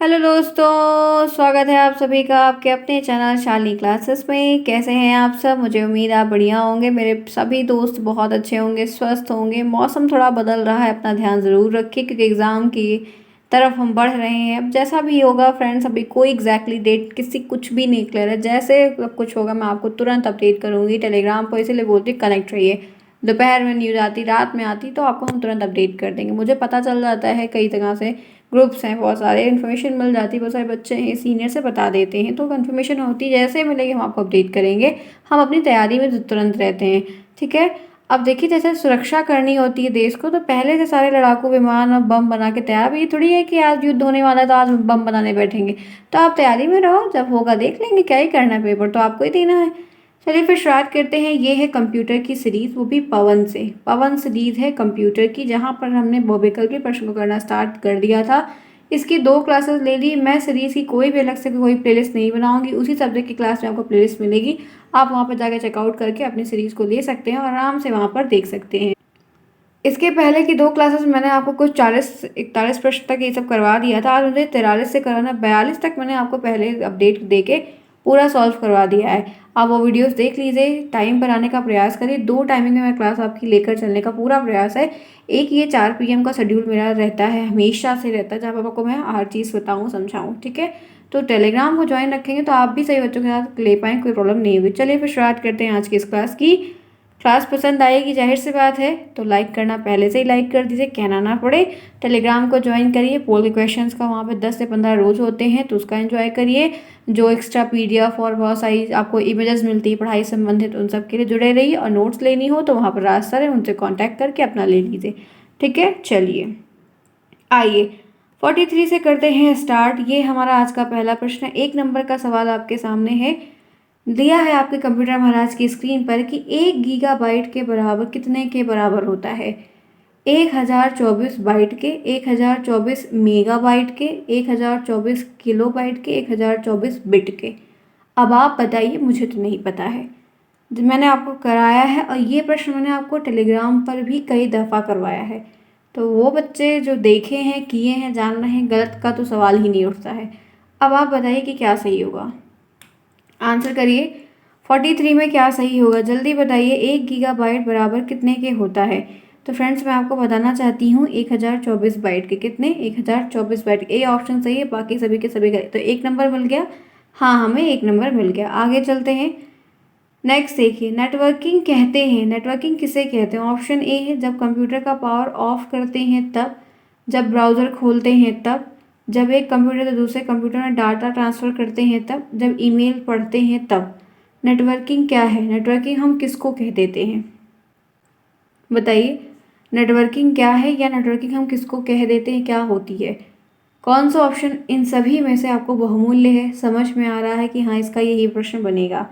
Hello दोस्तों, स्वागत है आप सभी का आपके अपने चैनल शाली क्लासेस में। कैसे हैं आप सब? मुझे उम्मीद आप बढ़िया होंगे। मेरे सभी दोस्त बहुत अच्छे होंगे, स्वस्थ होंगे। मौसम थोड़ा बदल रहा है, अपना ध्यान ज़रूर रखिए क्योंकि एग्ज़ाम की तरफ हम बढ़ रहे हैं। अब जैसा भी होगा फ्रेंड्स, अभी कोई एग्जैक्टली डेट किसी कुछ भी नहीं क्लियर है। जैसे अब कुछ होगा मैं आपको तुरंत अपडेट करूँगी टेलीग्राम पर, इसीलिए बोलती कनेक्ट रहिए। दोपहर में न्यूज़ आती, रात में आती, तो आपको हम तुरंत अपडेट कर देंगे। मुझे पता चल जाता है, कई जगह से ग्रुप्स हैं, बहुत सारे इन्फॉर्मेशन मिल जाती है, बहुत सारे बच्चे हैं सीनियर से बता देते हैं, तो इन्फॉर्मेशन होती है। जैसे मिलेगी हम आपको अपडेट करेंगे। हम अपनी तैयारी में तुरंत रहते हैं, ठीक है। अब देखिए, जैसे सुरक्षा करनी होती है देश को, तो पहले से सारे लड़ाकू विमान और बम बना के तैयार। अब ये थोड़ी है कि आज युद्ध होने वाला है तो आज बम बनाने बैठेंगे। तो आप तैयारी में रहो, जब होगा देख लेंगे। क्या ही करना है, पेपर तो आपको ही देना है। चलिए फिर शुरुआत करते हैं। ये है कंप्यूटर की सीरीज, वो भी पवन से। पवन सीरीज है कंप्यूटर की, जहाँ पर हमने वैकल्पिक प्रश्न को करना स्टार्ट कर दिया था। इसकी 2 क्लासेस ले ली। मैं सीरीज की कोई भी अलग से कोई प्लेलिस्ट नहीं बनाऊंगी, उसी सब्जेक्ट की क्लास में आपको प्लेलिस्ट मिलेगी। आप वहाँ पर जाकर चेकआउट करके अपनी सीरीज को ले सकते हैं और आराम से वहाँ पर देख सकते हैं। इसके पहले की 2 क्लासेस मैंने आपको कुछ 40-41 प्रश्न तक ये सब करवा दिया था। आज मुझे 43 से करवाना, 42 तक मैंने आपको पहले अपडेट दे के पूरा सॉल्व करवा दिया है। आप वो वीडियोस देख लीजिए, टाइम पर आने का प्रयास करिए। 2 टाइमिंग में मैं क्लास आपकी लेकर चलने का पूरा प्रयास है। एक ये 4 PM का शेड्यूल मेरा रहता है, हमेशा से रहता है, जहाँ पर आपको मैं हर चीज़ बताऊँ समझाऊँ, ठीक है। तो टेलीग्राम को ज्वाइन रखेंगे तो आप भी सही बच्चों के साथ ले पाएँ, कोई प्रॉब्लम नहीं होगी। चलिए फिर शुरुआत करते हैं आज की इस क्लास की। क्लास पसंद आएगी, जाहिर सी बात है, तो लाइक करना पहले से ही लाइक कर दीजिए, कहना ना पड़े। टेलीग्राम को ज्वाइन करिए, पोल के क्वेश्चंस का वहाँ पे 10 से 15 रोज होते हैं, तो उसका एंजॉय करिए। जो एक्स्ट्रा PDF और बहुत सारी आपको इमेजेस मिलती है पढ़ाई संबंधित, उन सब के लिए जुड़े रहिए। और नोट्स लेनी हो तो वहाँ पर राज सर है, उनसे कॉन्टैक्ट करके अपना ले लीजिए, ठीक है। चलिए आइए 43 से करते हैं स्टार्ट। ये हमारा आज का पहला प्रश्न है। 1 नंबर का सवाल आपके सामने है। दिया है आपके कंप्यूटर महाराज की स्क्रीन पर कि 1 गीगाबाइट के बराबर कितने के बराबर होता है? 1024 बाइट के, 1024 मेगाबाइट के, 1024 किलोबाइट के, 1024 बिट के। अब आप बताइए, मुझे तो नहीं पता है। मैंने आपको कराया है और ये प्रश्न मैंने आपको टेलीग्राम पर भी कई दफ़ा करवाया है। तो वो बच्चे जो देखे हैं, किए हैं, जान रहे हैं, गलत का तो सवाल ही नहीं उठता है। अब आप बताइए कि क्या सही होगा, आंसर करिए। 43 में क्या सही होगा, जल्दी बताइए। 1 गीगाबाइट बराबर कितने के होता है? तो फ्रेंड्स मैं आपको बताना चाहती हूँ 1024 बाइट के। कितने? 1024 बाइट। ए ऑप्शन सही है, बाकी सभी के सभी गलत। तो 1 नंबर मिल गया। हाँ, हमें 1 नंबर मिल गया। आगे चलते हैं। नेक्स्ट देखिए, नेटवर्किंग कहते हैं। नेटवर्किंग किसे कहते हैं? ऑप्शन ए है जब कंप्यूटर का पावर ऑफ करते हैं तब, जब ब्राउज़र खोलते हैं तब, जब एक कंप्यूटर से दूसरे कंप्यूटर में डाटा ट्रांसफ़र करते हैं तब, जब ईमेल पढ़ते हैं तब। नेटवर्किंग क्या है? नेटवर्किंग हम किसको कह देते हैं, बताइए। नेटवर्किंग क्या है या नेटवर्किंग हम किसको कह देते हैं, क्या होती है? कौन सा ऑप्शन इन सभी में से आपको बहुमूल्य है, समझ में आ रहा है कि हाँ इसका यही प्रश्न बनेगा?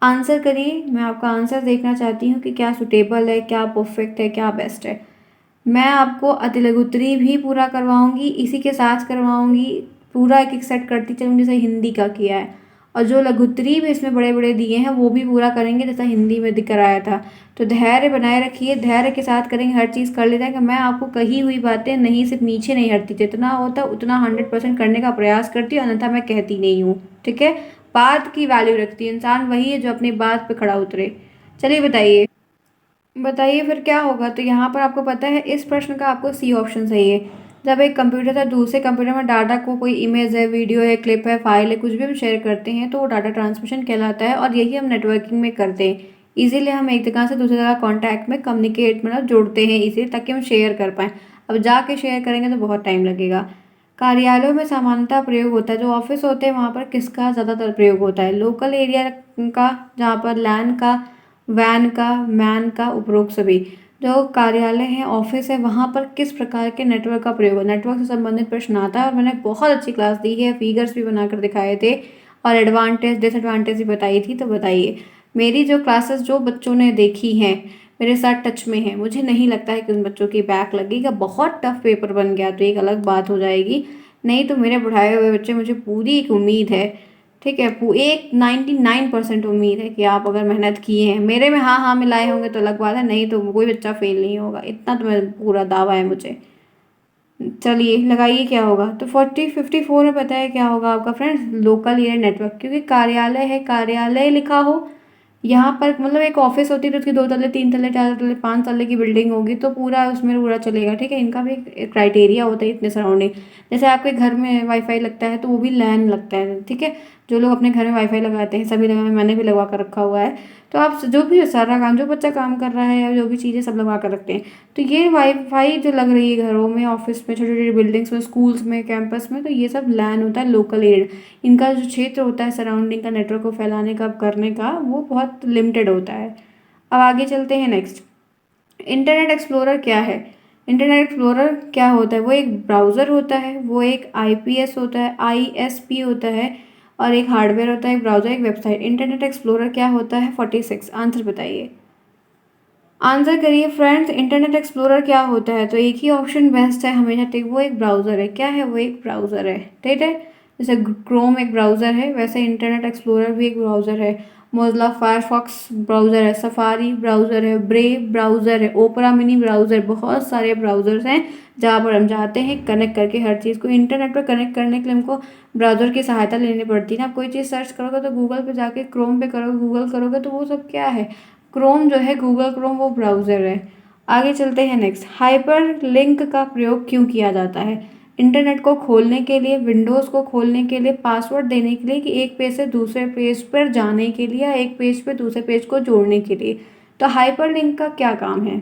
आंसर करिए। मैं आपका आंसर देखना चाहती हूँ कि क्या सुटेबल है, क्या परफेक्ट है, क्या बेस्ट है। मैं आपको अति लघुत्तरी भी पूरा करवाऊँगी, इसी के साथ करवाऊँगी। पूरा एक एक सेट करती चलूँगी, जैसे हिंदी का किया है। और जो लघुत्तरी भी इसमें बड़े बड़े दिए हैं वो भी पूरा करेंगे, जैसा हिंदी में कराया था। तो धैर्य बनाए रखिए, धैर्य के साथ करेंगे, हर चीज़ कर लेते हैं। कि मैं आपको कही हुई बातें नहीं, सिर्फ नीचे नहीं हटती, जितना होता उतना 100% करने का प्रयास करती हूँ, अन्यथा मैं कहती नहीं हूँ, ठीक है। बात की वैल्यू रखती है, इंसान वही है जो अपनी बात पे खड़ा उतरे। चलिए बताइए, बताइए फिर क्या होगा। तो यहाँ पर आपको पता है इस प्रश्न का आपको सी ऑप्शन सही है। जब एक कंप्यूटर से दूसरे कंप्यूटर में डाटा को, कोई इमेज है, वीडियो है, क्लिप है, फाइल है, कुछ भी हम शेयर करते हैं तो वो डाटा ट्रांसमिशन कहलाता है। और यही हम नेटवर्किंग में करते हैं। इजीली हम एक जगह से दूसरी जगह कॉन्टैक्ट में कम्युनिकेट मतलब जुड़ते हैं इसीलिए, ताकि हम शेयर कर पाएँ। अब जाके शेयर करेंगे तो बहुत टाइम लगेगा। कार्यालयों में सामान्यतः प्रयोग होता है, जो ऑफिस होते हैं वहाँ पर किसका ज़्यादातर प्रयोग होता है? लोकल एरिया का, जहाँ पर लैन का, वैन का, मैन का, उपरोक्त सभी। जो कार्यालय है, ऑफिस है, वहाँ पर किस प्रकार के नेटवर्क का प्रयोग हो? नेटवर्क से संबंधित प्रश्न आता है और मैंने बहुत अच्छी क्लास दी है, फिगर्स भी बनाकर दिखाए थे और एडवांटेज डिसएडवांटेज भी बताई थी। तो बताइए, मेरी जो क्लासेस जो बच्चों ने देखी हैं, मेरे साथ टच में हैं, मुझे नहीं लगता है कि उन बच्चों की बैक लगेगा। बहुत टफ पेपर बन गया तो एक अलग बात हो जाएगी, नहीं तो मेरे पढ़ाए हुए बच्चे, मुझे पूरी एक उम्मीद है, ठीक है, एक 99% उम्मीद है कि आप अगर मेहनत किए हैं, मेरे में हाँ हाँ मिलाए होंगे तो अलग बात है, नहीं तो कोई बच्चा फेल नहीं होगा, इतना तो मैं पूरा दावा है मुझे। चलिए लगाइए क्या होगा। तो 54 में पता है क्या होगा आपका फ्रेंड्स, लोकल एरिया नेटवर्क, क्योंकि कार्यालय है, कार्यालय लिखा हो यहाँ पर, मतलब एक ऑफिस होती है तो उसकी 2 तल्ले 3 तल्ले 4 तल्ले 5 तल्ले की बिल्डिंग होगी तो पूरा उसमें पूरा चलेगा, ठीक है। इनका भी एक क्राइटेरिया होता है इतने सराउंडिंग। जैसे आपके घर में वाईफाई लगता है तो वो भी लैन लगता है, ठीक है। जो लोग अपने घर में वाईफाई लगाते हैं, सभी लगाए, मैंने भी लगवा कर रखा हुआ है। तो आप जो भी सारा काम, जो बच्चा काम कर रहा है या जो भी चीज़ें सब लगवा कर रखते हैं। तो ये वाईफाई जो लग रही है घरों में, ऑफिस में, छोटी छोटी बिल्डिंग्स में, स्कूल्स में, कैंपस में, तो ये सब लैन होता है, लोकल एरिया। इनका जो क्षेत्र होता है सराउंडिंग का, नेटवर्क को फैलाने का, करने का, वो बहुत लिमिटेड होता है। अब आगे चलते हैं नेक्स्ट। इंटरनेट एक्सप्लोरर क्या है? इंटरनेट एक्सप्लोरर क्या होता है? वो एक ब्राउज़र होता है, वो एक आईपीएस होता है, आईएसपी होता है, और एक हार्डवेयर होता है, एक ब्राउज़र, एक वेबसाइट। इंटरनेट एक्सप्लोरर क्या होता है? 46 आंसर बताइए। आंसर करिए फ्रेंड्स, इंटरनेट एक्सप्लोरर क्या होता है? तो एक ही ऑप्शन बेस्ट है हमेशा, ठीक, वो एक ब्राउज़र है। क्या है? वो एक ब्राउज़र है, ठीक है। जैसे क्रोम एक ब्राउज़र है, वैसे इंटरनेट एक्सप्लोरर भी एक ब्राउज़र है। मोज़िला फायरफॉक्स ब्राउज़र है, सफारी ब्राउज़र है, ब्रेव ब्राउज़र है, ओपरा मिनी ब्राउज़र, बहुत सारे ब्राउज़र्स हैं जहाँ पर हम चाहते हैं कनेक्ट करके हर चीज़ को। इंटरनेट पर कनेक्ट करने के लिए हमको ब्राउज़र की सहायता लेनी पड़ती है ना। कोई चीज़ सर्च करोगे तो गूगल पे जाके, क्रोम पे करोगे, गूगल करोगे, तो वो सब क्या है? क्रोम जो है, गूगल क्रोम, वो ब्राउज़र है। आगे चलते हैं नेक्स्ट। हाइपर लिंक का प्रयोग क्यों किया जाता है? इंटरनेट को खोलने के लिए, विंडोज़ को खोलने के लिए, पासवर्ड देने के लिए, कि एक पेज से दूसरे पेज पर जाने के लिए, या एक पेज पे दूसरे पेज को जोड़ने के लिए। तो हाइपर लिंक का क्या काम है?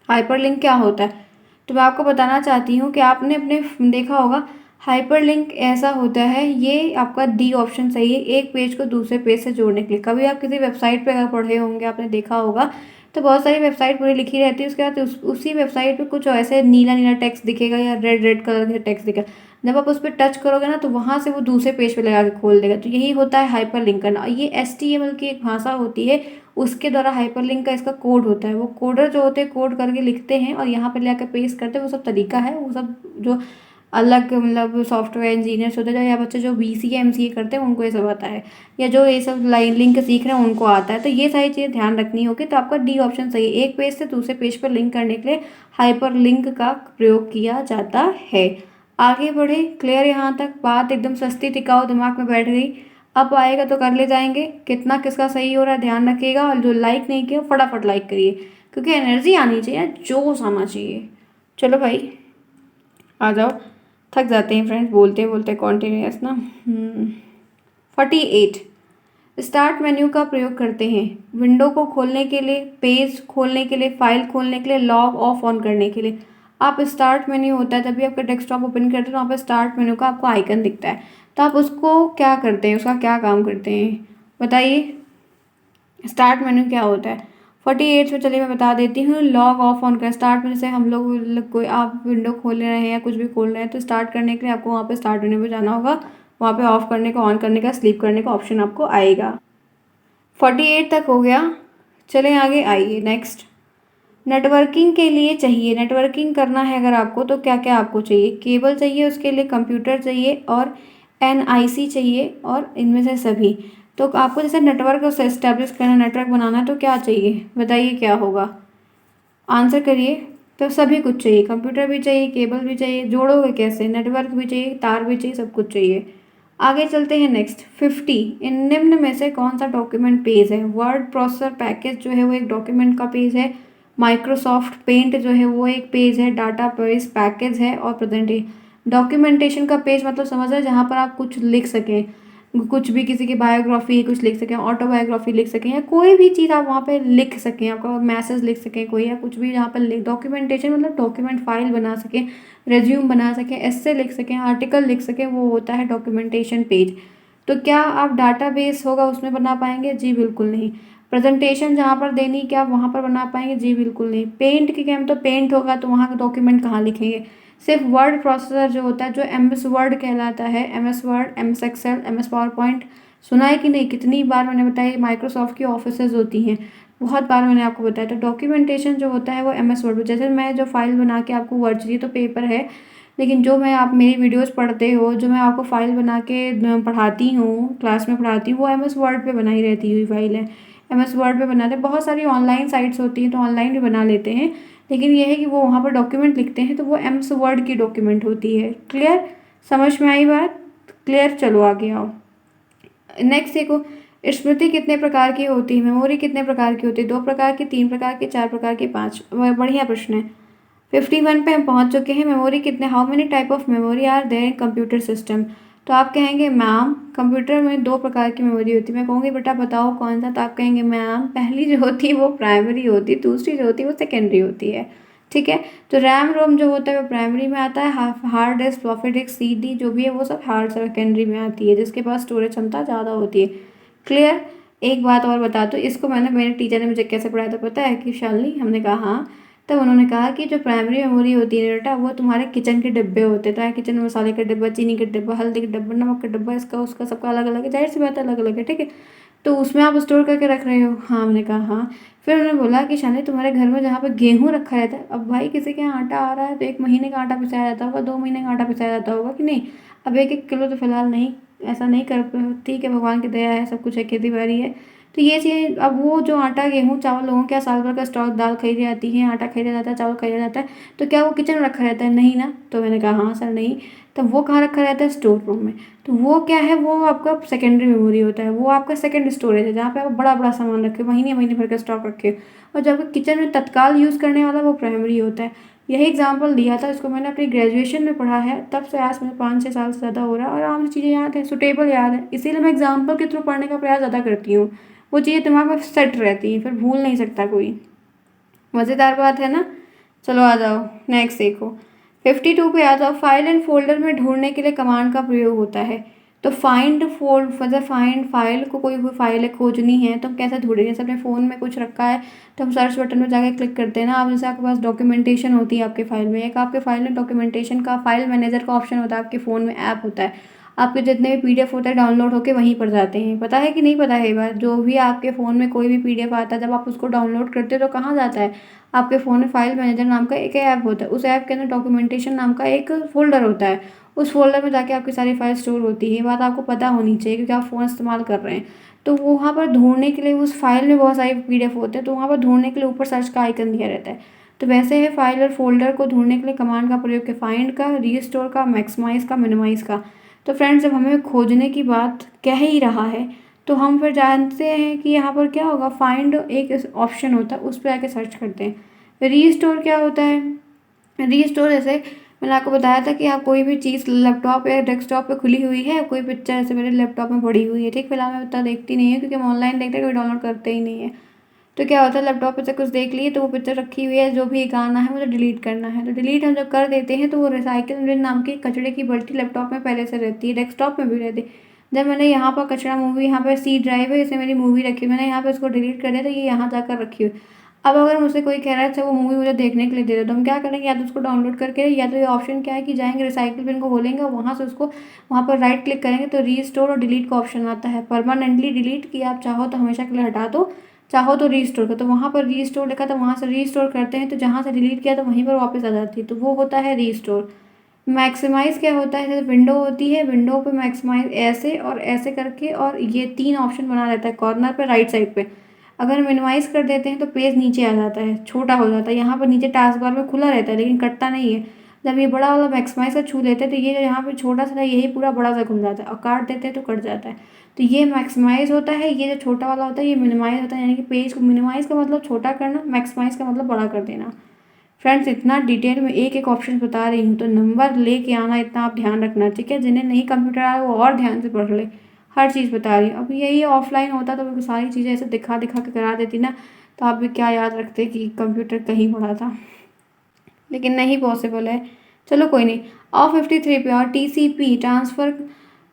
हाइपर लिंक क्या होता है? तो मैं आपको बताना चाहती हूँ कि आपने अपने देखा होगा, हाइपर लिंक ऐसा होता है, ये आपका डी ऑप्शन सही है, एक पेज को दूसरे पेज से जोड़ने के लिए। कभी आप किसी वेबसाइट पे अगर पढ़े होंगे, आपने देखा होगा, तो बहुत सारी वेबसाइट पूरी लिखी रहती है, उसके बाद उसी वेबसाइट पे कुछ ऐसे नीला नीला टेक्स्ट दिखेगा या रेड रेड कलर का टेक्स्ट दिखेगा। जब आप उस पर टच करोगे ना, तो वहाँ से वो दूसरे पेज पे लगा के खोल देगा। तो यही होता है हाइपर लिंक करना। ये HTML की एक भाषा होती है, उसके द्वारा हाइपरलिंक का इसका कोड होता है। वो कोडर जो होते हैं कोड करके लिखते हैं और यहाँ पे लेकर पेस्ट करते हैं, वो सब तरीका है। वो सब जो अलग, मतलब सॉफ्टवेयर इंजीनियर्स होते हैं, या बच्चे जो BCA MCA करते हैं, उनको ये सब आता है, या जो ये सब लाइन लिंक सीख रहे हैं उनको आता है। तो ये सारी चीज़ें ध्यान रखनी होगी। तो आपका डी ऑप्शन सही है, एक पेज से दूसरे पेज पर लिंक करने के लिए हाइपर लिंक का प्रयोग किया जाता है। आगे बढ़े, क्लियर यहाँ तक? बात एकदम सस्ती टिकाऊ दिमाग में बैठ गई। अब आएगा तो कर ले जाएंगे। कितना किसका सही हो रहा है ध्यान रखिएगा, और जो लाइक नहीं किया फटाफट लाइक करिए, क्योंकि एनर्जी आनी चाहिए, जोश आना चाहिए। चलो भाई आ जाओ, थक जाते हैं फ्रेंड्स बोलते बोलते कॉन्टिन्यूस ना। 48, स्टार्ट मेन्यू का प्रयोग करते हैं विंडो को खोलने के लिए, पेज खोलने के लिए, फाइल खोलने के लिए, लॉग ऑफ ऑन करने के लिए। आप स्टार्ट मेन्यू होता है, तभी आपका डेस्कटॉप ओपन करते हैं तो वहाँ पर स्टार्ट मेन्यू का आपको आइकन दिखता है। तो आप उसको क्या करते हैं, उसका क्या काम करते हैं बताइए? स्टार्ट मेन्यू क्या होता है? 48 में चलिए मैं बता देती हूँ। लॉग ऑफ ऑन कर, स्टार्ट में जैसे हम लोग कोई आप विंडो खोल रहे हैं या कुछ भी खोल रहे हैं, तो स्टार्ट करने के लिए आपको वहाँ पे स्टार्ट मेन्यू पे जाना होगा। वहाँ पे ऑफ करने का, ऑन करने का, स्लीप करने का ऑप्शन आपको आएगा। 48 तक हो गया। चलें आगे, आइए नेक्स्ट। नेटवर्किंग के लिए चाहिए, नेटवर्किंग करना है अगर आपको, तो क्या क्या आपको चाहिए? केबल चाहिए, उसके लिए कंप्यूटर चाहिए, और NIC चाहिए, और इनमें से सभी। तो आपको जैसे नेटवर्क को इस्टेब्लिश करना, नेटवर्क बनाना है, तो क्या चाहिए बताइए क्या होगा? आंसर करिए। तो सभी कुछ चाहिए, कंप्यूटर भी चाहिए, केबल भी चाहिए, जोड़ोगे कैसे? नेटवर्क भी चाहिए, तार भी चाहिए, सब कुछ चाहिए। आगे चलते हैं नेक्स्ट। 50, इन निम्न में से कौन सा डॉक्यूमेंट पेज है? वर्ड प्रोसेसर पैकेज जो है वो एक डॉक्यूमेंट का पेज है, माइक्रोसॉफ्ट पेंट जो है वो एक पेज है, डाटा बेस पैकेज है, और प्रेजेंटेशन। डॉक्यूमेंटेशन का पेज मतलब समझ रहे हैं, जहाँ पर आप कुछ लिख सकें, कुछ भी, किसी की बायोग्राफी कुछ लिख सकें, ऑटोबायोग्राफी लिख सकें, या कोई भी चीज़ आप वहाँ पे लिख सकें, आपका मैसेज लिख सकें कोई, या कुछ भी जहाँ पर लिख। डॉक्यूमेंटेशन मतलब डॉक्यूमेंट फाइल बना सकें, रेज्यूम बना सकें, एस्से लिख सकें, आर्टिकल लिख सकें, वो होता है डॉक्यूमेंटेशन पेज। तो क्या आप डाटाबेस होगा उसमें बना पाएंगे? जी बिल्कुल नहीं। प्रेजेंटेशन जहाँ पर देनी, क्या आप वहाँ पर बना पाएंगे? जी बिल्कुल नहीं। पेंट की गेम तो पेंट होगा तो वहाँ का डॉक्यूमेंट कहाँ लिखेंगे? सिर्फ वर्ड प्रोसेसर जो होता है, जो MS वर्ड कहलाता है, MS Word, MS Excel, MS PowerPoint, सुना है कि नहीं? कितनी बार मैंने बताया, माइक्रोसॉफ्ट की ऑफिसेज होती हैं, बहुत बार मैंने आपको बताया। तो डॉक्यूमेंटेशन जो होता है वो MS वर्ड। जैसे मैं जो फाइल बना के आपको, वर्ड चाहिए तो पेपर है, लेकिन जो मैं, आप मेरी वीडियोस पढ़ते हो, जो मैं आपको फाइल बना के पढ़ाती हूँ, क्लास में पढ़ाती हूँ, वो MS वर्ड पे बनाई रहती हुई फाइल है। MS वर्ड पे बनाते हैं। बहुत सारी ऑनलाइन साइट्स होती हैं तो ऑनलाइन भी बना लेते हैं, लेकिन ये है कि वो वहाँ पर डॉक्यूमेंट लिखते हैं तो वो MS वर्ड की डॉक्यूमेंट होती है। क्लियर, समझ में आई बात? क्लियर, चलो आगे आओ। नेक्स्ट देखो, स्मृति कितने प्रकार की होती है, मेमोरी कितने प्रकार की होती है? 2 प्रकार की, 3 प्रकार की, 4 प्रकार की, 5। बढ़िया प्रश्न है। 51 पे हम पहुंच चुके हैं। मेमोरी कितने, how many type of memory are there in computer system? तो आप कहेंगे मैम कंप्यूटर में 2 प्रकार की मेमोरी होती है। मैं कहूँगी बेटा बताओ कौन सा? तो आप कहेंगे मैम पहली जो होती है वो प्राइमरी होती है, दूसरी जो होती है वो सेकेंडरी होती है। ठीक है, तो रैम रोम जो होता है वो प्राइमरी में आता है, hard disk, floppy disk, CD जो भी है वो सब हार्ड सेकेंडरी में आती है, जिसके पास स्टोरेज क्षमता ज़्यादा होती है। क्लियर। एक बात और बता दो, इसको मेरे टीचर ने मुझे कैसे पढ़ाया था पता है कि शालिनी? हमने कहा हाँ। तब उन्होंने कहा कि जो प्राइमरी मेमोरी होती है बेटा वो तुम्हारे किचन के डिब्बे होते हैं। तो किचन में मसाले का डिब्बा, चीनी का डिब्बा, हल्दी का डिब्बा, नमक का डिब्बा, इसका उसका सबका अलग अलग है, जाहिर सी बात है अलग अलग है। ठीक है, तो उसमें आप स्टोर करके रख रहे हो। हाँ, हमने कहा हाँ। फिर उन्होंने बोला कि शानी तुम्हारे घर में जहाँ पे गेहूँ रखा रहता है, अब भाई किसी के यहाँ आटा आ रहा है तो 1 महीने का आटा पिसाया जाता होगा, 2 महीने का आटा पिसाया जाता होगा कि नहीं? अब 1-1 किलो तो फिलहाल नहीं, ऐसा नहीं कर, ठीक है भगवान की दया है, सब कुछ है, खेती बाड़ी है। तो ये चीज़, अब वो जो आटा गेहूँ चावल लोगों के यहाँ साल भर का स्टॉक, दाल खरीदी जाती है, आटा खरीदा जाता है, चावल खरीदा जाता है, तो क्या वो किचन में रखा रहता है? नहीं ना। तो मैंने कहा हाँ सर नहीं। तो वो कहाँ रखा रहता है? स्टोर रूम में। तो वो क्या है? वो आपका सेकेंडरी मेमोरी होता है, वो आपका सेकेंड स्टोरेज है, जहाँ पे आप बड़ा बड़ा सामान रखे, महीने महीने भर का स्टॉक रखे। और जब आपका किचन में तत्काल यूज़ करने वाला वो प्राइमरी होता है। यही एग्जाम्पल दिया था, इसको मैंने अपनी ग्रेजुएशन में पढ़ा है, तब से आज मुझे 5-6 साल से ज़्यादा हो रहा है और आराम से चीज़ें याद है, सुटेबल याद है, इसीलिए मैं एग्जाम्पल के थ्रू पढ़ने का प्रयास ज़्यादा करती हूँ। वो चीज़ें दिमाग में सेट रहती हैं, फिर भूल नहीं सकता कोई। मज़ेदार बात है ना? चलो आ जाओ नेक्स्ट देखो, 52 पे आ जाओ। फाइल एंड फोल्डर में ढूंढने के लिए कमांड का प्रयोग होता है। तो फाइंड फोल्ड, मतलब फाइंड फाइल को, कोई फाइल है खोजनी है तो हम कैसे ढूंढेंगे? जैसे अपने फ़ोन में कुछ रखा है तो हम सर्च बटन में जाके क्लिक करते हैं ना। आप जैसे आपके पास डॉक्यूमेंटेशन होती है आपके फाइल में, एक आपके फाइल में डॉक्यूमेंटेशन का फाइल मैनेजर का ऑप्शन होता है, आपके फ़ोन में ऐप होता है, आपके जितने भी PDF होते हैं डाउनलोड होकर वहीं पर जाते हैं। पता है कि नहीं पता है? ये बात, जो भी आपके फ़ोन में कोई भी PDF आता है जब आप उसको डाउनलोड करते हो तो कहाँ जाता है? आपके फ़ोन में फाइल मैनेजर नाम का एक ऐप होता है, उस ऐप के अंदर डॉक्यूमेंटेशन नाम का एक फ़ोल्डर होता है, उस फ़ोल्डर में जाके आपकी सारी फाइल स्टोर होती है। ये बात आपको पता होनी चाहिए क्योंकि आप फ़ोन इस्तेमाल कर रहे हैं। तो वहाँ पर ढूंढने के लिए, उस फाइल में बहुत सारे PDF होते हैं तो वहाँ पर ढूंढने के लिए ऊपर सर्च का आइकन दिया रहता है। तो वैसे है, फाइल और फोल्डर को ढूंढने के लिए कमांड का प्रयोग है, फाइंड का, रीस्टोर का, मैक्सिमाइज़ का, मिनिमाइज़ का। तो फ्रेंड्स जब हमें खोजने की बात कह ही रहा है तो हम फिर जानते हैं कि यहाँ पर क्या होगा, फाइंड एक ऑप्शन होता है, उस पर आके सर्च करते हैं। रीस्टोर क्या होता है? रीस्टोर जैसे मैंने आपको बताया था कि आप कोई भी चीज़ लैपटॉप या डेस्कटॉप पे खुली हुई है, कोई पिक्चर ऐसे मेरे लैपटॉप में पड़ी हुई है, ठीक, फिलहाल मैं उतना देखती नहीं है क्योंकि हम ऑनलाइन देखते हैं, कोई डाउनलोड करते ही नहीं है। तो क्या होता है, लैपटॉप पे से कुछ देख लिए तो वो पिक्चर रखी हुई है, जो भी गाना है मुझे डिलीट करना है, तो डिलीट हम जब कर देते हैं तो वो रिसाइकिल बिन नाम की कचड़े की बल्टी लैपटॉप में पहले से रहती है, डेस्कटॉप में भी रहती है। जब मैंने यहाँ पर कचरा मूवी, यहाँ पर C ड्राइव है, इसमें मेरी मूवी रखी, मैंने यहाँ पर इसको डिलीट कर दिया तो ये यहाँ जाकर रखी हुई। अब अगर मुझसे कोई कह रहा है अच्छा वो मूवी मुझे देखने के लिए दे दो, तो हम क्या करेंगे, या तो उसको डाउनलोड करके, या तो ये ऑप्शन क्या है कि जाएंगे रिसाइकिल बिन को बोलेंगे और वहाँ से उसको, वहाँ पर राइट क्लिक करेंगे तो रीस्टोर और डिलीट का ऑप्शन आता है, परमानेंटली डिलीट की आप चाहो तो हमेशा के लिए हटा दो, चाहो तो रीस्टोर कर। तो वहाँ पर रीस्टोर लिखा था, वहाँ से रीस्टोर करते हैं तो जहाँ से डिलीट किया तो वहीं पर वापस आ जाती है, तो वो होता है रीस्टोर। मैक्सिमाइज़ क्या होता है, जैसे विंडो होती है, विंडो पे मैक्सिमाइज ऐसे और ऐसे करके, और ये 3 ऑप्शन बना रहता है कॉर्नर पे राइट साइड पे। अगर मिनिमाइज़ कर देते हैं तो पेज नीचे आ जाता है, छोटा हो जाता है, यहाँ पर नीचे टास्क बार में खुला रहता है लेकिन कटता नहीं है। जब ये बड़ा वाला मैक्सिमाइज़ का छू लेते हैं तो ये जो यहाँ पे छोटा सा था यही पूरा बड़ा सा खुल जाता है, और काट देते हैं तो कट जाता है। तो ये मैक्सिमाइज़ होता है, ये जो छोटा वाला होता है ये मिनिमाइज़ होता है, यानी कि पेज को मिनिमाइज़ का मतलब छोटा करना, मैक्सिमाइज़ का मतलब बड़ा कर देना। फ्रेंड्स इतना डिटेल में एक एक ऑप्शन बता रही हूँ तो नंबर लेके आना, इतना आप ध्यान रखना, ठीक है? जिन्हें नहीं कंप्यूटर आया वो और ध्यान से पढ़ ले, हर चीज़ बता रही हूँ। अब यही ऑफलाइन होता तो सारी चीज़ें ऐसे दिखा दिखा के करा देती ना, तो आप भी क्या याद रखते कि कंप्यूटर कहीं पढ़ा था, लेकिन नहीं पॉसिबल है। चलो कोई नहीं। और 53 पे, और TCP ट्रांसफ़र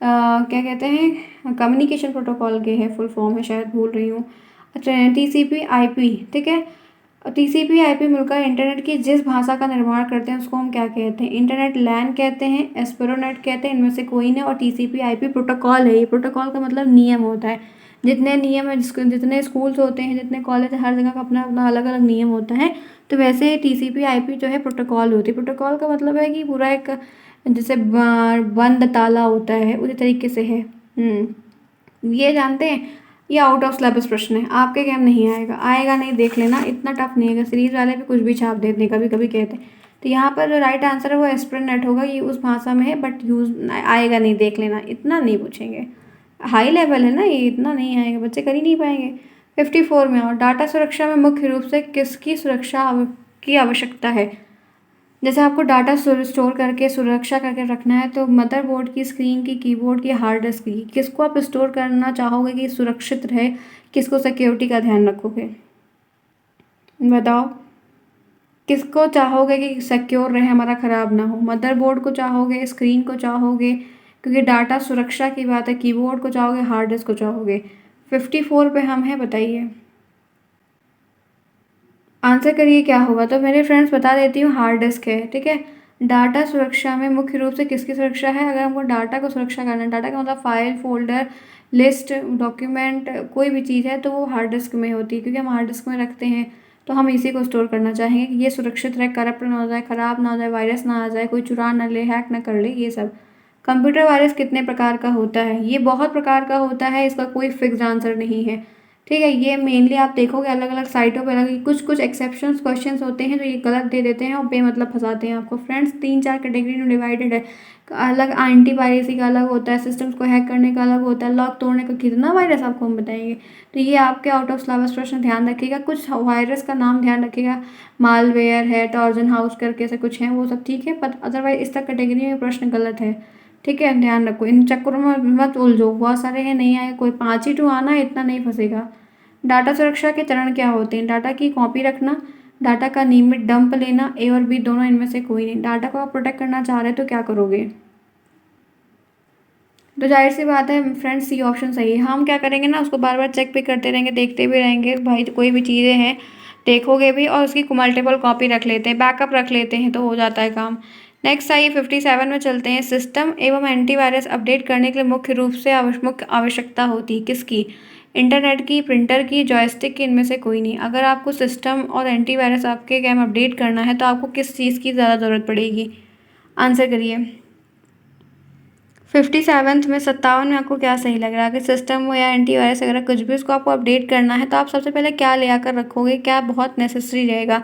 क्या कहते हैं, कम्युनिकेशन प्रोटोकॉल के है, फुल फॉर्म है, शायद भूल रही हूँ। अच्छा, TCP IP, ठीक है? TCP IP मिलकर इंटरनेट की जिस भाषा का निर्माण करते हैं उसको हम क्या कहते हैं? इंटरनेट लैन कहते हैं, एस्पेरोनेट कहते हैं, इनमें से कोई नहीं। और TCP IP प्रोटोकॉल है, ये प्रोटोकॉल का मतलब नियम होता है। जितने नियम है, जितने स्कूल्स होते हैं, जितने कॉलेज, हर जगह का अपना अपना अलग अलग नियम होता है। तो वैसे TCP IP जो है प्रोटोकॉल होती है। प्रोटोकॉल का मतलब है कि पूरा एक, जैसे बंद ताला होता है उसी तरीके से है। ये जानते हैं, ये आउट ऑफ सिलेबस प्रश्न है, आपके एग्जाम नहीं आएगा, आएगा नहीं, देख लेना, इतना टफ नहीं है। सीरीज वाले भी कुछ भी छाप देते हैं, कभी कभी कहते हैं। तो यहाँ पर जो राइट आंसर है वो एस्पिरेंट होगा, ये उस भाषा में है बट यूज आएगा नहीं, देख लेना, इतना नहीं पूछेंगे, हाई लेवल है ना ये, इतना नहीं आएगा, बच्चे कर ही नहीं पाएंगे। 54 में और डाटा सुरक्षा में मुख्य रूप से किसकी सुरक्षा की आवश्यकता है। जैसे आपको डाटा स्टोर करके सुरक्षा करके रखना है, तो मदरबोर्ड की, स्क्रीन की, कीबोर्ड की, हार्ड डिस्क की, किसको आप स्टोर करना चाहोगे कि सुरक्षित रहे, किसको सिक्योरिटी का ध्यान रखोगे, बताओ। किसको चाहोगे कि सिक्योर रहे, हमारा ख़राब ना हो, मदरबोर्ड को चाहोगे, स्क्रीन को चाहोगे, क्योंकि डाटा सुरक्षा की बात है, कीबोर्ड को चाहोगे, हार्ड डिस्क को चाहोगे। 54 पे हम हैं, बताइए आंसर करिए क्या होगा। तो मेरे फ्रेंड्स बता देती हूँ, हार्ड डिस्क है, ठीक है। डाटा सुरक्षा में मुख्य रूप से किसकी सुरक्षा है, अगर हमको डाटा को सुरक्षा करना है, डाटा का मतलब फाइल, फोल्डर, लिस्ट, डॉक्यूमेंट, कोई भी चीज़ है तो वो हार्ड डिस्क में होती है, क्योंकि हम हार्ड डिस्क में रखते हैं, तो हम इसी को स्टोर करना चाहेंगे कि ये सुरक्षित रहे, करप्ट ना हो जाए, ख़राब ना हो जाए, वायरस ना आ जाए, कोई चुरा ना ले, हैक ना कर ले, ये सब। कंप्यूटर वायरस कितने प्रकार का होता है, ये बहुत प्रकार का होता है, इसका कोई फिक्स्ड आंसर नहीं है, ठीक है। ये मेनली आप देखोगे अलग अलग साइटों पर अलग कुछ कुछ एक्सेप्शंस क्वेश्चंस होते हैं जो ये गलत दे देते हैं और बेमतलब फंसाते हैं आपको। फ्रेंड्स 3-4 कैटेगरी में डिवाइडेड है, अलग एंटी वायरसी का अलग होता है, सिस्टम्स को हैक करने का अलग होता है, लॉक तोड़ने का, कितना वायरस आपको हम बताएंगे। तो ये आपके आउट ऑफ सिलेबस प्रश्न ध्यान रखिएगा, कुछ वायरस का नाम ध्यान रखिएगा, मालवेयर है, टॉर्जन हाउस करके ऐसे कुछ हैं, वो सब ठीक है, पर अदरवाइज इस तक कैटेगरी में प्रश्न गलत है, ठीक है। ध्यान रखो, इन चक्करों में मत उलझो, बहुत सारे हैं, नहीं आए कोई 5 ही 2 आना है, इतना नहीं फंसेगा। डाटा सुरक्षा के चरण क्या होते हैं, डाटा की कॉपी रखना, डाटा का नियमित डंप लेना, ए और बी दोनों इनमें से कोई नहीं। डाटा को आप प्रोटेक्ट करना चाह रहे हो तो क्या करोगे, तो जाहिर सी बात है फ्रेंड्स, सी ऑप्शन सही है। हम क्या करेंगे ना, उसको बार बार चेक भी करते रहेंगे, देखते भी रहेंगे भाई, तो कोई भी चीज़ें हैं देखोगे भी, और उसकी मल्टीपल कॉपी रख लेते हैं, बैकअप रख लेते हैं, तो हो जाता है काम। नेक्स्ट आइए 57 में चलते हैं। सिस्टम एवं एंटीवायरस अपडेट करने के लिए मुख्य रूप से मुख्य आवश्यकता होती है किसकी, इंटरनेट की, प्रिंटर की, जॉयस्टिक की, इनमें से कोई नहीं। अगर आपको सिस्टम और एंटीवायरस आपके गेम अपडेट करना है तो आपको किस चीज़ की ज़्यादा ज़रूरत पड़ेगी, आंसर करिए। 57 में 57 में आपको क्या सही लग रहा है, कि सिस्टम हो या एंटीवायरस, अगर कुछ भी उसको आपको अपडेट करना है तो आप सबसे पहले क्या ले आकर रखोगे, क्या बहुत नेसेसरी रहेगा।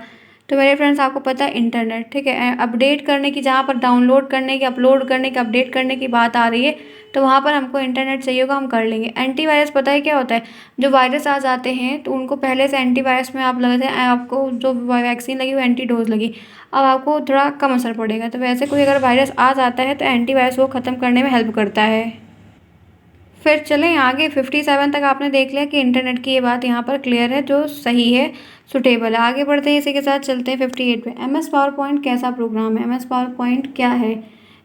तो मेरे फ्रेंड्स आपको पता है इंटरनेट, ठीक है। अपडेट करने की, जहाँ पर डाउनलोड करने की, अपलोड करने की, अपडेट करने की बात आ रही है, तो वहाँ पर हमको इंटरनेट चाहिए होगा, हम कर लेंगे। एंटीवायरस पता है क्या होता है, जो वायरस आ जाते हैं तो उनको पहले से एंटीवायरस में आप लगे थे, आपको जो वैक्सीन लगी वो एंटीडोज लगी, अब आपको थोड़ा कम असर पड़ेगा। तो वैसे कोई अगर वायरस आ जाता है तो एंटीवायरस वो ख़त्म करने में हेल्प करता है। फिर चलें आगे, 57 तक आपने देख लिया कि इंटरनेट की ये बात यहाँ पर क्लियर है, जो सही है, सुटेबल है। आगे बढ़ते हैं, इसी के साथ चलते हैं 58 पे। MS पावर पॉइंट कैसा प्रोग्राम है, MS पावर पॉइंट क्या है,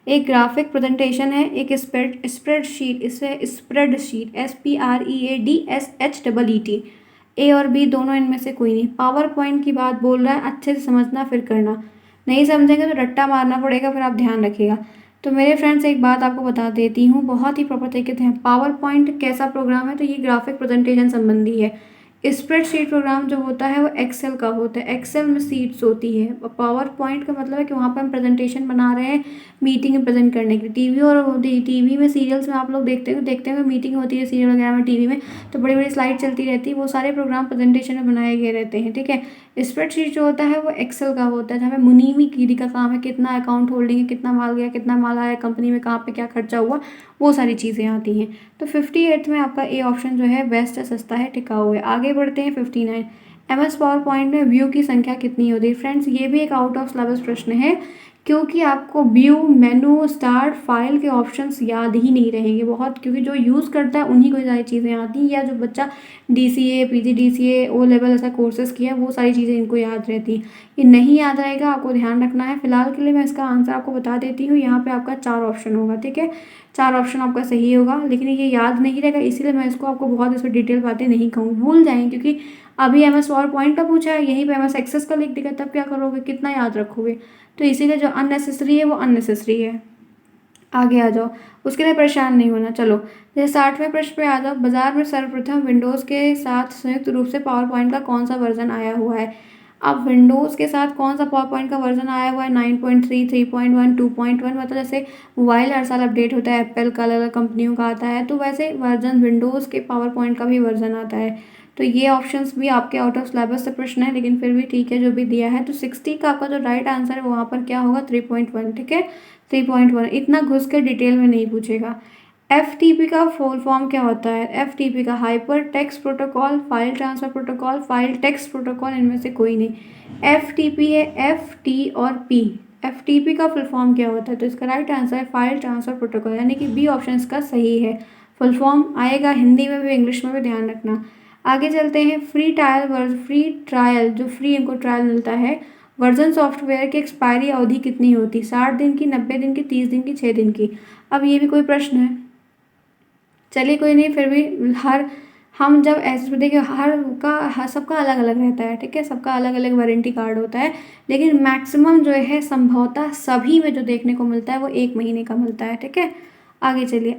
एक ग्राफिक प्रेजेंटेशन है, एक स्प्रेडशीट, इसे स्प्रेडशीट, SPREADSHEET, ए और बी दोनों इनमें से कोई नहीं। पावर पॉइंट की बात बोल रहा है, अच्छे से समझना फिर करना, नहीं समझेंगे तो रट्टा मारना पड़ेगा, फिर आप ध्यान रखिएगा। तो मेरे फ्रेंड्स एक बात आपको बता देती हूँ, बहुत ही प्रॉपर तरीके से। पावर पॉइंट कैसा प्रोग्राम है, तो ये ग्राफिक प्रेजेंटेशन संबंधी है। स्प्रेडशीट प्रोग्राम जो होता है वो एक्सेल का होता है, एक्सेल में सीट्स होती है। पावर पॉइंट का मतलब है कि वहाँ पर हम प्रेजेंटेशन बना रहे हैं मीटिंग में प्रेजेंट करने के लिए। टीवी में सीरियल्स में आप लोग देखते हैं मीटिंग होती है सीरियल वगैरह में, टीवी में तो बड़ी बड़ी स्लाइड चलती रहती है, वो सारे प्रोग्राम प्रेजेंटेशन में बनाए गए रहते हैं, ठीक है। स्प्रेडशीट जो होता है वो एक्सेल का होता है, जहाँ पे मुनीमी गिरी का काम है, कितना अकाउंट होल्डिंग है, कितना माल गया, कितना माल आया कंपनी में, कहाँ पे क्या खर्चा हुआ, वो सारी चीज़ें आती हैं। तो 58 में आपका ए ऑप्शन जो है बेस्ट है, सस्ता है, टिकाऊ है। आगे बढ़ते हैं 59। MS पावर पॉइंट में व्यू की संख्या कितनी होती है। फ्रेंड्स ये भी एक आउट ऑफ सिलेबस प्रश्न है, क्योंकि आपको व्यू, मेनू, स्टार्ट, फाइल के ऑप्शंस याद ही नहीं रहेंगे बहुत, क्योंकि जो यूज़ करता है उन्हीं को सारी चीज़ें आती हैं, या जो बच्चा DCA, PGDCA, O लेवल ऐसा कोर्सेज़ किया वो सारी चीज़ें इनको याद रहती हैं। ये नहीं याद रहेगा, आपको ध्यान रखना है। फिलहाल के लिए मैं इसका आंसर आपको बता देती हूँ, यहाँ पे आपका 4 ऑप्शन होगा, ठीक है। 4 ऑप्शन आपका सही होगा, लेकिन ये याद नहीं रहेगा, इसीलिए मैं इसको आपको बहुत इसमें डिटेल बातें नहीं कहूँ, भूल जाएंगे, क्योंकि अभी MS पावर पॉइंट का पूछा है, यहीं पे MS एक्सेस का लिख देगा, तब क्या करोगे, कितना याद रखोगे। तो इसीलिए जो अननेसेसरी है वो अननेसेसरी है। आगे आ जाओ, उसके लिए परेशान नहीं होना। चलो जैसे 60वें प्रश्न पे आ जाओ। बाजार में सर्वप्रथम विंडोज़ के साथ संयुक्त रूप से पावर पॉइंट का कौन सा वर्जन आया हुआ है। अब विंडोज़ के साथ कौन सा पावर पॉइंट का वर्जन आया हुआ है, 9.3, 3.1, 2.1, मतलब जैसे मोबाइल हर साल अपडेट होता है, एप्पल का अलग अलग कंपनियों का आता है, तो वैसे वर्जन विंडोज़ के पावर पॉइंट का भी वर्जन आता है। तो ये ऑप्शंस भी आपके आउट ऑफ सिलेबस से प्रश्न है, लेकिन फिर भी ठीक है जो भी दिया है। तो 60 का आपका जो राइट आंसर है वहाँ पर क्या होगा, 3.1, ठीक है, 3.1। इतना घुस के डिटेल में नहीं पूछेगा। एफ का फुल फॉर्म क्या होता है, एफ का hyper text protocol, file transfer protocol, file text protocol, इनमें से कोई नहीं। एफ है, एफ टी और पी। एफ का फुल फॉर्म क्या होता है, तो इसका राइट आंसर है फाइल ट्रांसफर प्रोटोकॉल, यानी कि बी ऑप्शन इसका सही है। फुल फॉर्म आएगा हिंदी में भी इंग्लिश में भी, ध्यान रखना। आगे चलते हैं। फ्री ट्रायल जो फ्री इनको ट्रायल मिलता है, वर्जन सॉफ्टवेयर की एक्सपायरी अवधि कितनी होती, 60 दिन की, 90 दिन की, 30 दिन की, 6 दिन की। अब ये भी कोई प्रश्न है, चलिए कोई नहीं, फिर भी हम जब ऐसे देखिए हर सबका अलग अलग रहता है, ठीक है, सबका अलग अलग वारंटी कार्ड होता है, लेकिन मैक्सिमम जो है संभवतः सभी में जो देखने को मिलता है वो 1 महीने का मिलता है, ठीक है। आगे चलिए,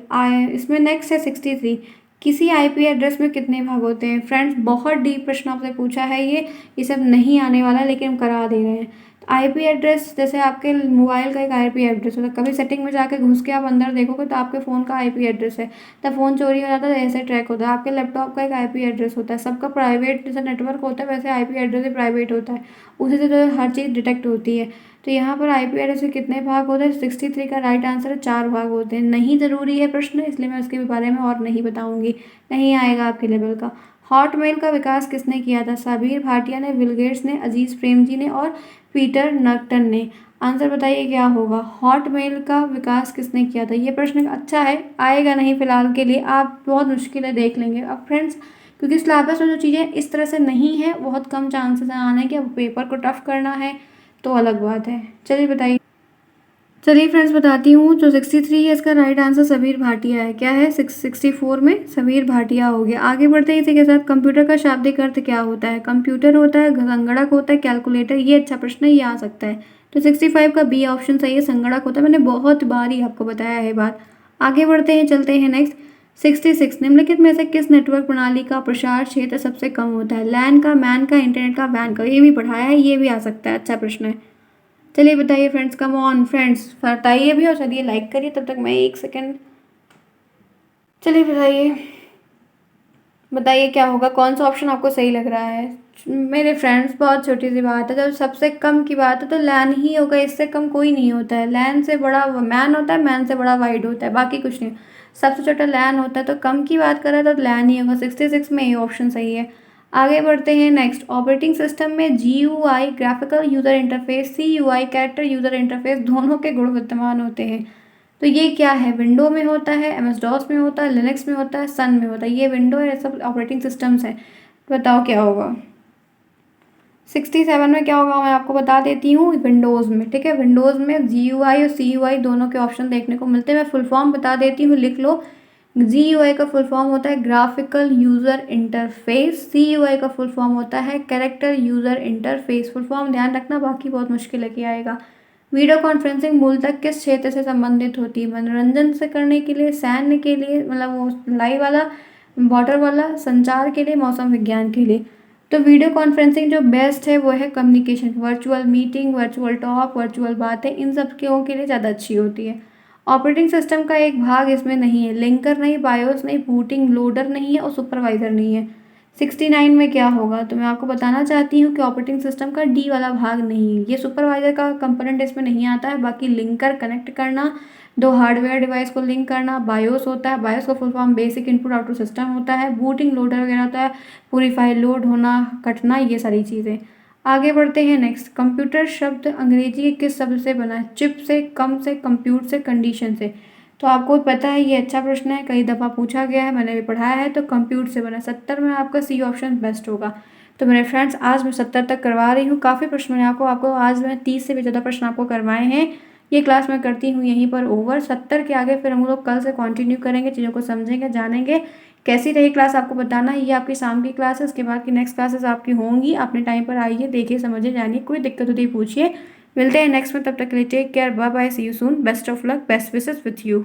इसमें नेक्स्ट है 63। किसी आईपी एड्रेस में कितने भाग होते हैं। फ्रेंड्स, बहुत डीप प्रश्न आपसे पूछा है ये सब नहीं आने वाला, लेकिन हम करा दे रहे हैं। आईपी एड्रेस जैसे आपके मोबाइल का एक आईपी एड्रेस होता है, कभी सेटिंग में जाके घुस के आप अंदर देखोगे तो आपके फ़ोन का आईपी एड्रेस है, तब फ़ोन चोरी हो जाता है तो ऐसे ट्रैक होता है। आपके लैपटॉप का एक आईपी एड्रेस होता है, सबका प्राइवेट जैसे नेटवर्क होता है वैसे आईपी एड्रेस भी प्राइवेट होता है, उसी से जो हर चीज़ डिटेक्ट होती है। तो यहाँ पर आईपी एड्रेस के कितने भाग होते हैं, 63 का राइट आंसर है 4 भाग होते हैं। नहीं ज़रूरी है प्रश्न, इसलिए मैं उसके बारे में और नहीं बताऊँगी, नहीं आएगा आपके लेवल का। हॉटमेल का विकास किसने किया था, सबीर भाटिया ने, बिल गेट्स ने, अजीज प्रेमजी ने और पीटर नर्टन ने। आंसर बताइए क्या होगा, हॉटमेल का विकास किसने किया था। ये प्रश्न अच्छा है, आएगा नहीं फिलहाल के लिए, आप बहुत मुश्किल है देख लेंगे। अब फ्रेंड्स, क्योंकि सिलेबस में जो चीज़ें इस तरह से नहीं है, बहुत कम चांसेस हैं आने के, अब पेपर को टफ करना है तो अलग बात है। चलिए बताइए, चलिए फ्रेंड्स बताती हूँ। जो 63 है इसका राइट आंसर सबीर भाटिया है। क्या है, 64 में सबीर भाटिया हो गया। आगे बढ़ते हैं इसी के साथ। कंप्यूटर का शाब्दिक अर्थ क्या होता है, कंप्यूटर होता है, संगणक होता है, कैलकुलेटर। ये अच्छा प्रश्न है, ये आ सकता है। तो 65 का बी ऑप्शन सही है, संगणक होता है। मैंने बहुत बार ही आपको बताया है बात। आगे बढ़ते हैं, चलते हैं नेक्स्ट। 66, निम्नलिखित में से किस नेटवर्क प्रणाली का प्रसार क्षेत्र सबसे कम होता है, लैन का, मैन का, इंटरनेट का, वैन का। ये भी पढ़ाया है, ये भी आ सकता है, अच्छा प्रश्न है। चलिए बताइए फ्रेंड्स, कम ऑन फ्रेंड्स, बताइए भी और चलिए लाइक करिए, तब तक मैं 1 सेकेंड। चलिए बताइए, बताइए क्या होगा, कौन सा ऑप्शन आपको सही लग रहा है। मेरे फ्रेंड्स, बहुत छोटी सी बात है, जब सबसे कम की बात है तो लैन ही होगा, इससे कम कोई नहीं होता है। लैन से बड़ा मैन होता है, मैन से बड़ा वाइड होता है, बाकी कुछ नहीं। सबसे छोटा लैन होता है, तो कम की बात करें तो लैन ही होगा। 66 में ये ऑप्शन सही है। आगे बढ़ते हैं नेक्स्ट। ऑपरेटिंग सिस्टम में GUI graphical user interface, CUI character user interface, दोनों के गुण विद्यमान होते हैं। तो ये क्या है, विंडो में होता है, MS-DOS में होता है, लिनक्स में होता है, सन में होता है। ये विंडो है, सब ऑपरेटिंग सिस्टम्स हैं। बताओ क्या होगा 67 में क्या होगा, मैं आपको बता देती हूँ। विंडोज़ में, ठीक है, विंडोज़ में GUI और CUI दोनों के ऑप्शन देखने को मिलते हैं। मैं फुल फॉर्म बता देती हूँ, लिख लो। GUI का फुल फॉर्म होता है ग्राफिकल यूज़र इंटरफेस, CUI का फुल फॉर्म होता है character user interface. Full form ध्यान रखना, बाकी बहुत मुश्किल है कि आएगा। वीडियो कॉन्फ्रेंसिंग मूलतः किस क्षेत्र से संबंधित होती है, मनोरंजन से करने के लिए, सैन्य के लिए, मतलब वो लाइव वाला, वाटर वाला, संचार के लिए, मौसम विज्ञान के लिए। तो वीडियो कॉन्फ्रेंसिंग जो बेस्ट है वो है communication, virtual meeting, virtual talk, virtual बातें, इन सब के लिए ज़्यादा अच्छी होती है। ऑपरेटिंग सिस्टम का एक भाग इसमें नहीं है, लिंकर नहीं, बायोस नहीं, बूटिंग लोडर नहीं है और सुपरवाइज़र नहीं है। 69 में क्या होगा, तो मैं आपको बताना चाहती हूँ कि ऑपरेटिंग सिस्टम का डी वाला भाग नहीं है, ये सुपरवाइज़र का कंपोनेंट इसमें नहीं आता है। बाकी लिंकर कनेक्ट करना, दो हार्डवेयर डिवाइस को लिंक करना, बायोस होता है, बायोस का full form basic input output system होता है, बूटिंग लोडर वगैरह होता है, पूरी फाइल लोड होना, कटना, ये सारी चीज़ें। आगे बढ़ते हैं नेक्स्ट। कंप्यूटर शब्द अंग्रेजी के किस शब्द से बना है, चिप से, कम से, कंप्यूट से, कंडीशन से। तो आपको पता है, ये अच्छा प्रश्न है, कई दफ़ा पूछा गया है, मैंने भी पढ़ाया है। तो कंप्यूट से बना, 70 में आपका सी ऑप्शन बेस्ट होगा। तो मेरे फ्रेंड्स, आज मैं 70 तक करवा रही हूँ, काफ़ी प्रश्न मैंने आपको आज मैं 30 से भी ज़्यादा प्रश्न आपको करवाए हैं। ये क्लास मैं करती हूँ यहीं पर ओवर। 70 के आगे फिर हम लोग कल से कंटिन्यू करेंगे, चीज़ों को समझेंगे, जानेंगे। कैसी रही क्लास आपको बताना है। ये आपकी शाम की क्लास है, उसके बाद की नेक्स्ट क्लासेस आपकी होंगी। अपने टाइम पर आइए, देखिए, समझिए, जानिए, कोई दिक्कत होती है पूछिए। मिलते हैं नेक्स्ट में, तब तक के लिए take care, bye bye, see you soon, best of luck, best wishes with you.